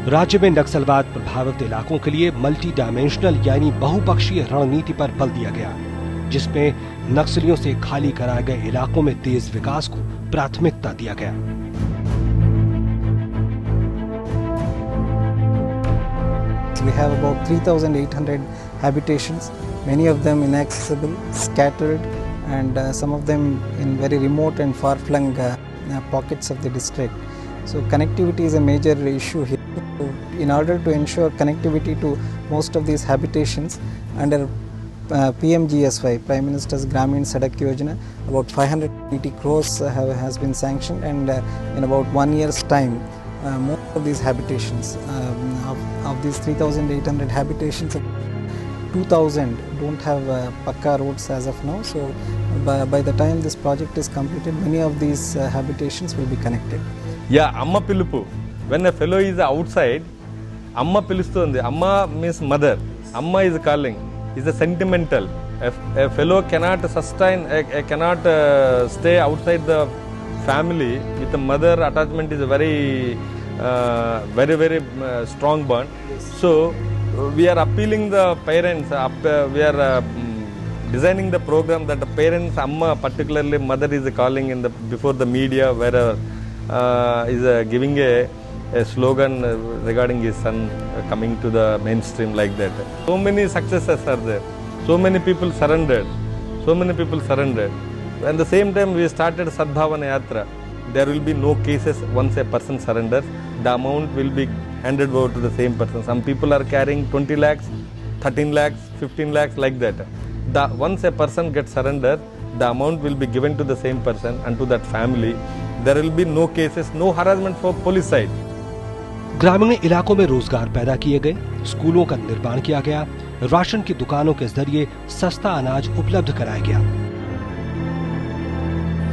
राज्य में नक्सलवाद प्रभावित इलाकों के लिए मल्टी डायमेंशनल यानी बहुपक्षीय रणनीति पर बल दिया गया, जिसमें नक्सलियों से खाली कराए गए इलाकों में तेज विकास को प्राथमिकता दिया गया। We have about 3,800 habitations, many of them inaccessible, scattered, and some of them in very remote and far-flung pockets of the district. So connectivity is a major issue here. In order to ensure connectivity to most of these habitations, under PMGSY, Prime Minister's Gramin Sadak Yojana, about 580 crores has been sanctioned, and in about 1 year's time, most of these habitations, of these 3,800 habitations, 2,000 don't have Pakka roads as of now. So by the time this project is completed, many of these habitations will be connected. Yeah, Amma Pilupu. When a fellow is outside, Amma Pilustundi. Amma means mother. Amma is calling. Is a sentimental. A fellow cannot sustain, cannot stay outside the family with a mother. Attachment is a very strong bond. So we are appealing the parents. We are designing the program that the parents, Amma, particularly mother, is calling in the before the media, where is giving a slogan regarding his son coming to the mainstream like that. So many successes are there. So many people surrendered. So many people surrendered. At the same time, we started Sadbhavana Yatra. There will be no cases once a person surrenders. The amount will be handed over to the same person. Some people are carrying 20 lakhs, 13 lakhs, 15 lakhs like that. Once a person gets surrendered, the amount will be given to the same person and to that family. There will be no cases, no harassment for police side. ग्रामीण इलाकों में रोजगार पैदा किए गए, स्कूलों का निर्माण किया गया, राशन की दुकानों के जरिए सस्ता अनाज उपलब्ध कराया गया।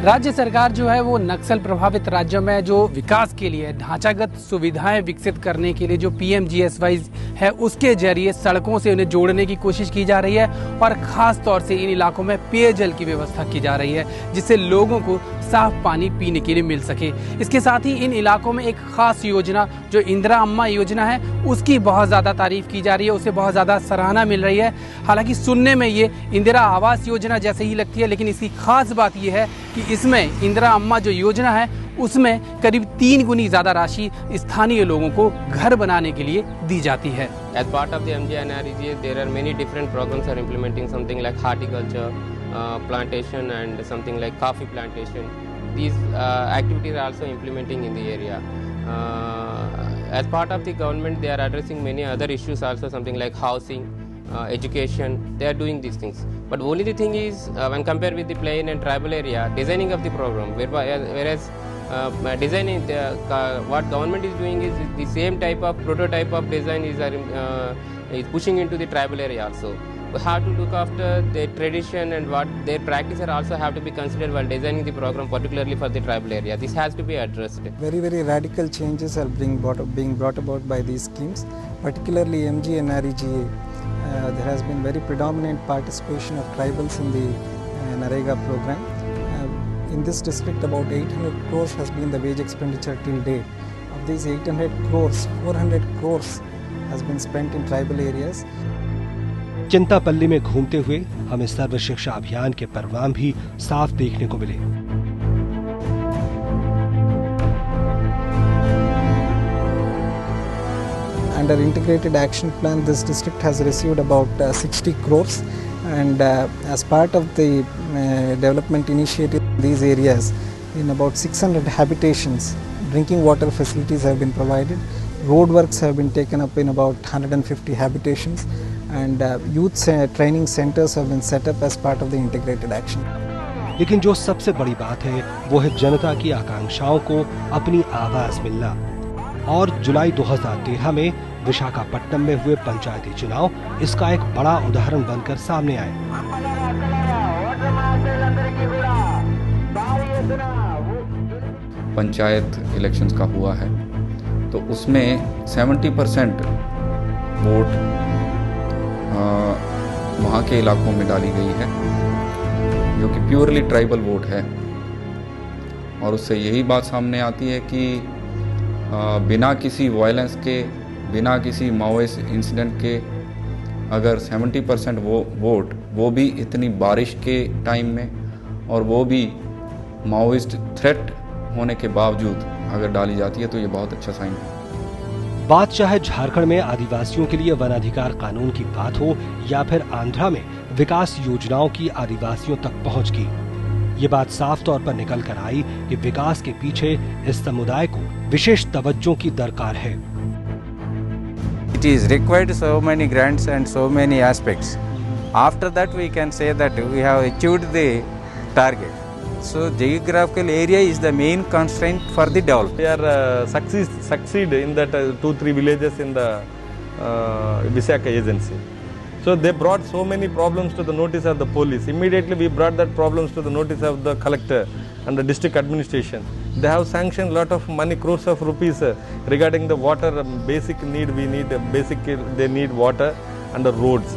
राज्य सरकार जो है वो नक्सल प्रभावित राज्यों में जो विकास के लिए ढांचागत सुविधाएं विकसित करने के लिए जो PMGSY है उसके जरिए सड़कों से उन्हें जोड़ने की कोशिश की जा रही है, और खास तौर से इन इलाकों में पेयजल की व्यवस्था की जा रही है, जिससे लोगों को साफ पानी पीने के लिए मिल सके। इसके साथ ही इन इलाकों में एक खास योजना जो इंदिरा अम्मा योजना है उसकी बहुत ज़्यादा तारीफ की जा रही है, उसे बहुत ज़्यादा सराहना मिल रही है। हालांकि सुनने में ये इंदिरा आवास योजना जैसे ही लगती है, लेकिन इसकी खास बात ये है कि इसमें इंदिरा अम्मा जो योजना है उसमें करीब 3 गुनी ज़्यादा राशि स्थानीय लोगों को घर बनाने के लिए दी जाती है। As part of the MGNREGA, there are many different programs are implementing, something like horticulture, plantation, and something like coffee plantation. These activities are also implementing in the area. As part of the government, they are addressing many other issues also, something like housing, education. They are doing these things. But only the thing is, when compared with the plain and tribal area, designing of the program, whereas designing what government is doing is the same type of prototype of design is pushing into the tribal area also. We have to look after their tradition and what their practice also have to be considered while designing the program, particularly for the tribal area. This has to be addressed. Very radical changes are being brought about by these schemes, particularly MGNREGA. There has been very predominant participation of tribals in the NREGA program. In this district, about 800 crores has been the wage expenditure till date. Of these 800 crores, 400 crores has been spent in tribal areas. Chintapalli में घूमते हुए हमें सर्व शिक्षा अभियान के परिणाम भी साफ देखने को मिले। Under integrated action plan, this district has received about 60 crores, and as part of the development initiative in these areas, in about 600 habitations, drinking water facilities have been provided. Road works have been taken up in about 150 habitations, and youth training centers have been set up as part of the integrated action. लेकिन जो सबसे बड़ी बात है वो है जनता की आकांक्षाओं को अपनी आवाज मिलना। और जुलाई 2013 में विशाखापट्टनम में हुए पंचायती चुनाव इसका एक बड़ा उदाहरण बनकर सामने आए। पंचायत इलेक्शंस का हुआ है तो उसमें 70% वोट वहाँ के इलाकों में डाली गई है, जो कि प्योरली ट्राइबल वोट है। और उससे यही बात सामने आती है कि बिना किसी वायलेंस के बिना किसी माओइस्ट इंसिडेंट के अगर 70% वोट वो भी इतनी बारिश के टाइम में और वो भी माओइस्ट थ्रेट होने के बावजूद अगर डाली जाती है तो ये बहुत अच्छा साइन है। बात चाहे झारखंड में आदिवासियों के लिए वन अधिकार कानून की बात हो या फिर आंध्रा में विकास योजनाओं की आदिवासियों तक पहुंच की, ये बात साफ तौर पर निकल कर आई कि विकास के पीछे इस समुदाय को विशेष तवज्जो की दरकार है। It is required so many grants and so many aspects. After that we can say that we have achieved the target. So geographical area is the main constraint for the development. We are succeed in that 2-3 villages in the Visakha agency. So they brought so many problems to the notice of the police. Immediately we brought that problems to the notice of the collector and the district administration. They have sanctioned lot of money, crores of rupees regarding the water basic need. We need they need water and the roads,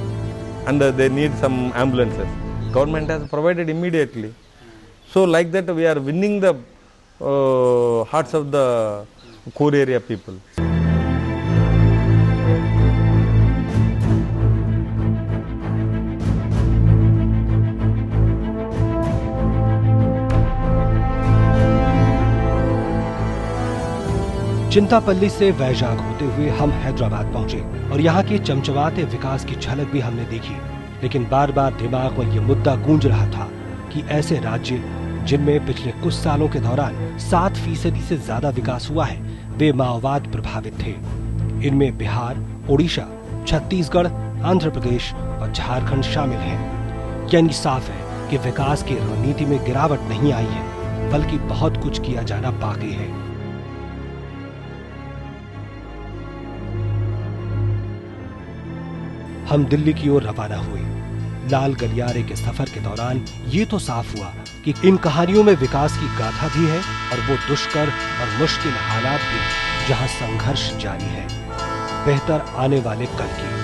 and they need some ambulances. Government has provided immediately. So like that we are winning the hearts of the core area people. Chintapalli से वैजाग होते हुए हम हैदराबाद पहुंचे और यहाँ के चमचमाते विकास की झलक भी हमने देखी, लेकिन बार बार दिमाग में ये मुद्दा गूंज रहा था कि ऐसे राज्य जिनमें पिछले कुछ सालों के दौरान 7% से ज्यादा विकास हुआ है, वे माओवाद प्रभावित थे। इनमें बिहार, ओडिशा, छत्तीसगढ़, आंध्र प्रदेश और झारखंड शामिल हैं। यानी साफ है कि विकास की रणनीति में गिरावट नहीं आई है, बल्कि बहुत कुछ किया जाना बाकी है। हम दिल्ली की ओर रवाना हुए। लाल गलियारे के सफर के दौरान ये तो साफ हुआ कि इन कहानियों में विकास की गाथा भी है और वो दुष्कर और मुश्किल हालात भी जहां संघर्ष जारी है बेहतर आने वाले कल की।